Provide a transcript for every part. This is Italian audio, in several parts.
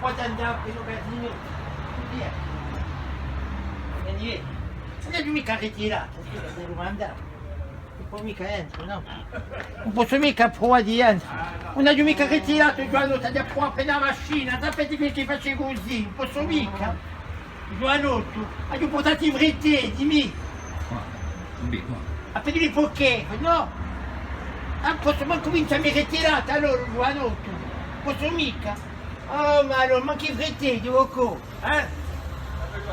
poi andiamo a quello casino. Via. Vieni, non è mica ritirato, devo andare. Non può mica entrare, no? Non posso mica provare di entrare. Non è mica ritirato, Giovanotto, andiamo a provare la macchina, sapete perché faccio così? Non posso mica. Giovanotto, hai portato i vretti, dimmi. A pedire perché? No? Non posso manco cominciare a mi ritirare allora, Giovanotto. Non posso mica. Oh, ma allora, manca i vretti, devo qua, eh?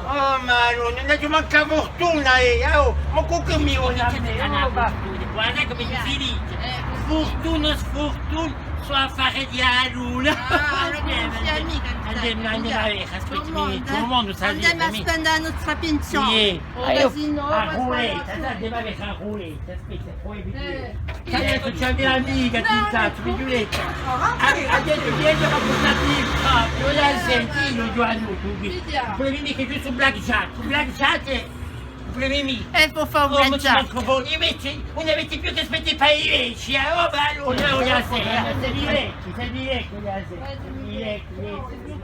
Oh, ma allora, non è manca fortuna, oh, ma come mi vuole a me? Guarda come mi finisce. Fortuna, sfortuna, soit a fare di luna. Andiamo a vedere, aspetti, tout le monde sa dire. Andiamo a spendere la nostra pensione. A roulette, andiamo a vedere a roulette, aspetta, poi vedere. Adesso c'è mia amica, ti faccio, Giulietta. Adesso vieni a portarti il capo, io la sentino, Giovanotto. Problemi che giù su Blackjack, problemi. E può fare un Blackjack. Invece, non avete più che aspettare per i ricci, oh, ma allora, la sera, sei diretto, la sera,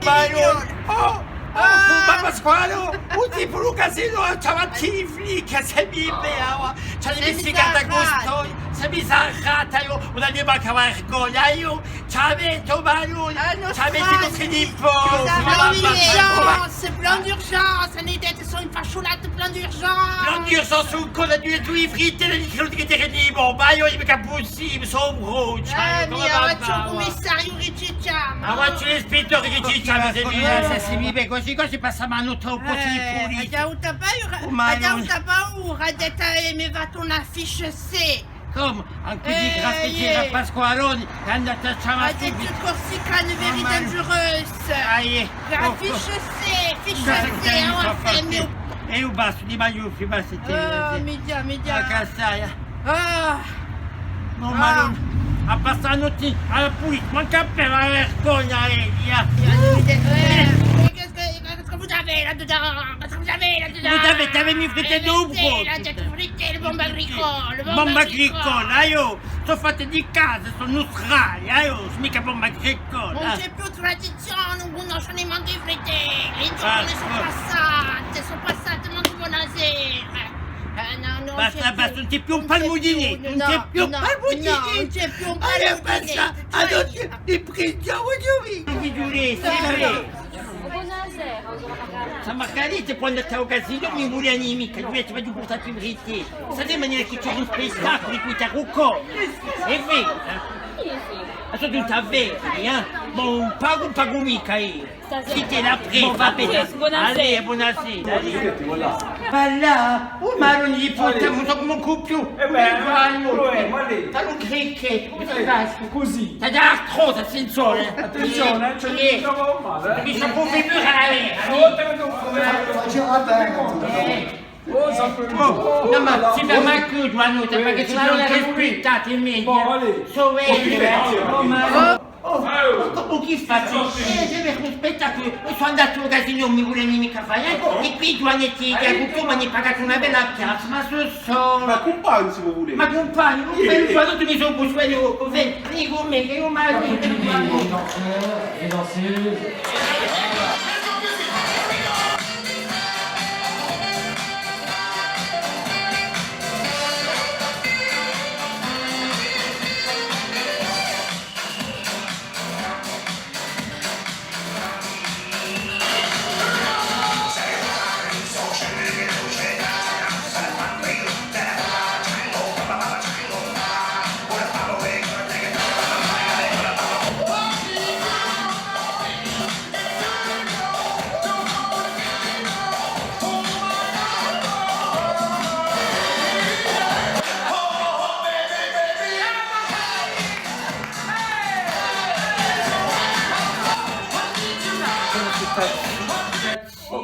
ma allora, ma Pasqualo, un tipo un casino, c'aveva i che se mi beava, c'è l'investigata costoi, se mi sarrata io, una mia bacca vergogna, io, c'avete Malone, c'avete nostri D'urgence, plan d'urgence, ne dette sono infasciolate, plan d'urgence. Non io so su cosa tu i fritti e gli che ti rendiamo, ma io mica possibile, sono brucio. Mia, c'è un commissario Ricicciam. Ma c'è l'ispettore Ricicciam, se mi vede così passa mano troppo di pulito. Adauta paura, detta mi fatto una fiche C. Come? Anche di graffitiera Pasqualone è andata a chiamare. Ha detto Corsica, une very dangereuse. La fiche C, fiche C, on a fait mieux. E io basta, di Magliuffi, basta te. Mi dia. La cassaia. Ah. No, ma non... A passare la notte alla pulizia, manca per la vergogna, Elia. Qu'est-ce que vous avez là-dedans? Qu'est-ce que vous avez là-dedans? Vous avez mis fritte dopo. La tête frittée, le bombe agricole. Bomba agricola, io sono fatte di casa, sono australi, io sono mica bomba agricola. Non c'è più tradizione, non sono i mangi fritti. Le giorni sono passate, manco buonasera. Basta, non c'è più un palmudini, non c'è più un palmudini. Non c'è più un palmudini. Allora ti prendiamo Giulietta, Sa Margarita quando c'è occasione mi vuole mica, invece vado portato in fritti. Sapete maniera che c'è un spettacolo di cui ti rucco? È vero? Sono tutta vera, ma un pago mica io. Si te la prego, va bene. Allora, buonasera. Voilà, ma non gli portiamo un po' più. Sta un cricchetto, cosa fai? Così. Sta già artrosa, attenzione. Attenzione, ce ne siamo male. Perché sono un po' più no, ma si ferma il culo, Giovanotto, perché se non la rispettate in media. So vero, ma chi faccio? C'è un spettacolo, sono andato al casino, non mi vuole mica fare, e qui Giovanetti, che ha avuto, mi ha pagato una bella piazza, ma sono solo. Ma compagno se vuole. Ma compagno, per Giovanotto mi sono posto, vieni con me, che io mi ha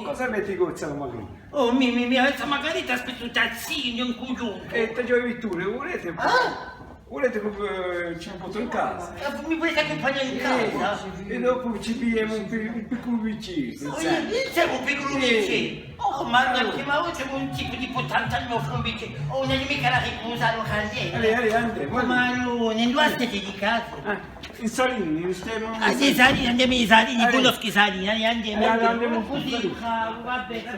Cosa metti con questa Margarita? Oh, questa Margarita aspetta un tazzino, un coglione. E te giochi tu, le volete? Volete che ci porto in casa? Mi volete accompagnare in casa? E dopo ci pigliamo un piccolo vicino. Siamo un piccolo vicino. Oh, ma c'è un tipo di potente al mio frumbice. Oh, non è mica la ricusa locale. Allora, andiamo. Ma non siete di casa. In Salini, stiamo... Ah, sì, Salini, andiamo in Salini, conosco i Salini, andiamo. Andiamo Così, vabbè.